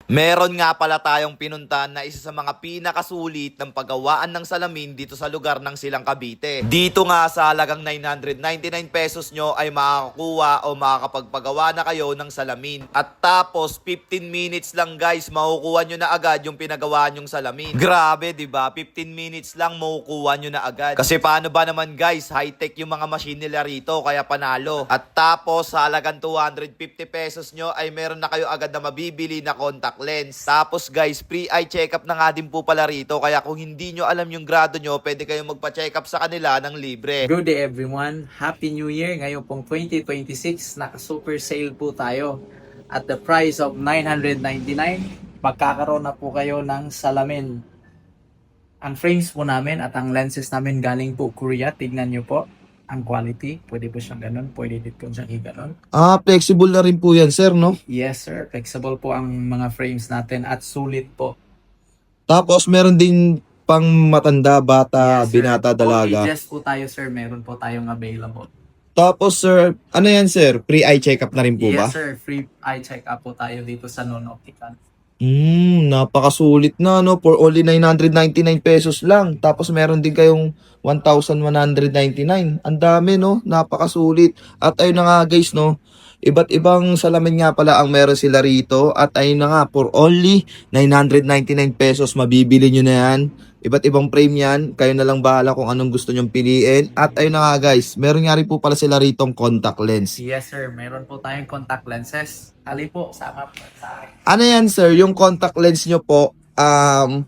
Meron nga pala tayong pinuntahan na isa sa mga pinakasulit ng paggawaan ng salamin dito sa lugar ng Silang Cavite. Dito nga sa halagang 999 pesos nyo ay makakakuha o makakapagpagawa na kayo ng salamin. At tapos 15 minutes lang guys, makukuha nyo na agad yung pinagawa nyong salamin. Grabe, di ba? 15 minutes lang makukuha nyo na agad. Kasi paano ba naman guys, high-tech yung mga machine nila rito, kaya panalo. At tapos sa halagang 250 pesos nyo ay meron na kayo agad na mabibili na contact lens. Tapos guys, free eye check-up na nga din po pala rito. Kaya kung hindi nyo alam yung grado nyo, pwede kayong magpa-check up sa kanila ng libre. Good day everyone! Happy New Year! Ngayon pong 2026, naka-super sale po tayo. At the price of 999, magkakaroon na po kayo ng salamin. Ang frames po namin at ang lenses namin galing po Korea. Tignan nyo po ang quality. Pwede po siyang ganun. Pwede din po siyang i-ganon. Flexible na rin po yan, sir, no? Yes sir, flexible po ang mga frames natin at sulit po. Tapos, meron din pang matanda, bata, Yes, sir. binata, All dalaga. ages po tayo sir, meron po tayong available. Tapos, sir, ano yan, sir? Pre-eye check-up na rin po ba? Yes sir, free eye check-up po tayo dito sa Non-Optical. Napakasulit na, no? For only 999 pesos lang. Tapos, meron din kayong 1,199. Ang dami, no? Napakasulit. At ayun na nga, guys, no? Iba't ibang salamin nga pala ang meron sila rito. At ayun na nga, for only 999 pesos, mabibili nyo na yan. Iba't ibang frame yan. Kayo na lang bahala kung anong gusto nyong piliin. At ayun na nga, guys, meron nga rin po pala sila ritong contact lens. Yes sir, meron po tayong contact lenses. Hali po, sama po sa akin. Ano yan, sir? Yung contact lens nyo po,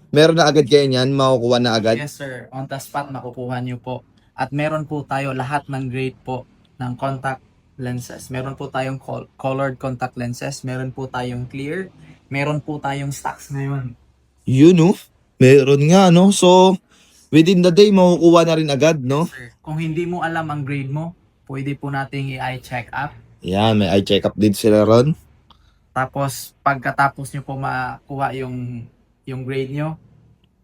meron na agad kayo niyan? Makukuha na agad? Yes sir, on the spot makukuha nyo po. At meron po tayo lahat ng grade po ng contact lenses. Meron po tayong colored contact lenses. Meron po tayong clear. Meron po tayong stocks ngayon. Yun, no? Meron nga, no? So, within the day, makukuha na rin agad, no? Sir, kung hindi mo alam ang grade mo, pwede po nating i-eye check up. Yan, may eye check-up din sila ron. Tapos pagkatapos nyo po makuha yung grade nyo,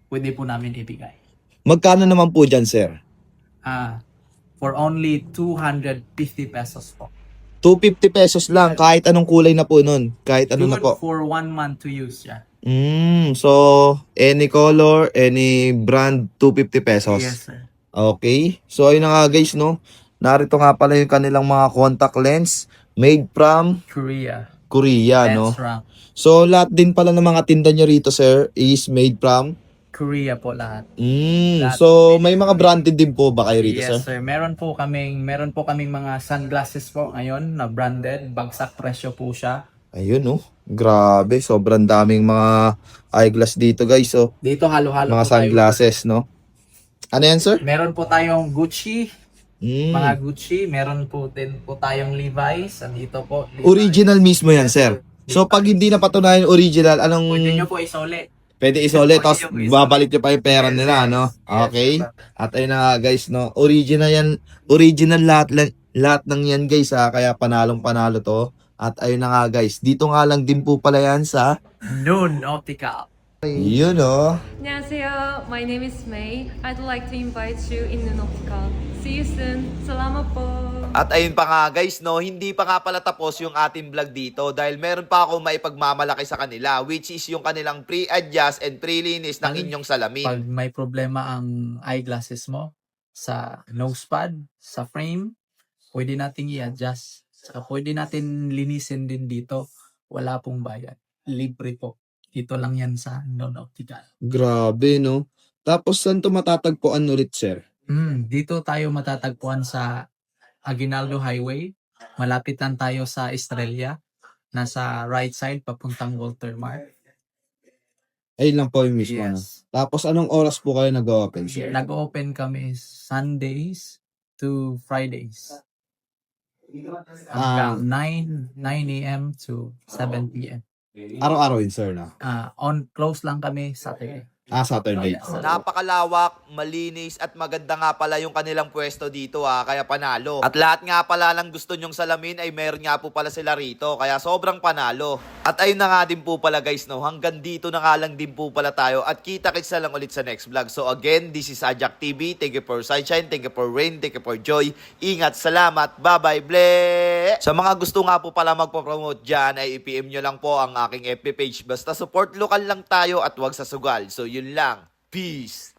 pwede po namin ibigay. Magkano naman po dyan, sir? For only 250 pesos po. 250 pesos lang, kahit anong kulay na po nun. Kahit ano na Good po. for 1 month to use yan. So, any color, any brand, 250 pesos. Yes sir. Okay. So, ayun na nga, guys, no? Narito nga pala yung kanilang mga contact lens made from Korea. Korea, no? Lens rank. So, lahat din pala ng mga tinda nyo rito, sir, is made from? Korea po lahat. So, may mga branded din po ba kayo rito, Yes sir? sir. Meron po kaming mga sunglasses po ngayon na branded. Bagsak presyo po siya. Ayun, no? Grabe, sobrang daming mga eyeglass dito, guys. So, Dito halo-halo mga po tayo. sunglasses, no? Ano yan, sir? Meron po tayong Gucci. Mm. Mga Gucci. Meron po din po tayong Levi's. Andito po. Levi's. Original mismo yan, sir. So, pag hindi napatunayan original, anong Pwede nyo po isole. pwede isulit, Pwede tapos yung isa. babalik nyo pa yung pera Yes, nila, yes. no? Yes, Okay? sir. At ayun na nga, guys, no? Original yan. Original lahat ng yan, guys, ha? Kaya panalong-panalo to. At ayun na nga, guys. Dito nga lang din po pala yan sa... Non-Optical. Yun, no? 안녕하세요. My name is May. I'd like to invite you in Optical. See you soon. Salamat po. At ayun pa nga guys, no, hindi pa nga pala tapos yung ating vlog dito dahil meron pa ako maipagmamalaki sa kanila, which is yung kanilang pre-adjust and pre-linis ng inyong salamin. Pag may problema ang eyeglasses mo sa nose pad, sa frame, pwede nating i-adjust. Saka pwede natin linisin din dito. Wala pong bayad. Libre po. Dito lang yan sa Non-Optical. Grabe, no? Tapos, saan to matatagpuan ulit, sir? Dito tayo matatagpuan sa Aguinaldo Highway. Malapit lang tayo sa Estrella. Nasa right side papuntang Walter Mart. Ayun lang po yung mismo, no? Yes. Tapos, anong oras po kayo nag-open, sir? Nag-open kami Sundays to Fridays. Hanggang 9 a.m. to 7 p.m. Araw-araw yun, sir, no? On close lang kami Saturday. Saturday. Napakalawak, malinis at maganda nga pala yung kanilang pwesto dito kaya panalo. At lahat nga pala ng gusto nyong salamin ay meron nga po pala sila rito, kaya sobrang panalo. At ayun na nga din po pala guys, no, hanggang dito na nga lang din po pala tayo at kita-kits na lang ulit sa next vlog. So again, this is Ajak TV. Thank you for sunshine, thank you for rain, thank you for joy. Ingat, salamat, bye-bye, bless! uli. Sa mga gusto nga po pala magpo-promote dyan, ay i-PM nyo lang po ang aking FB page. Basta support local lang tayo at wag sa sugal. So yun lang. Peace!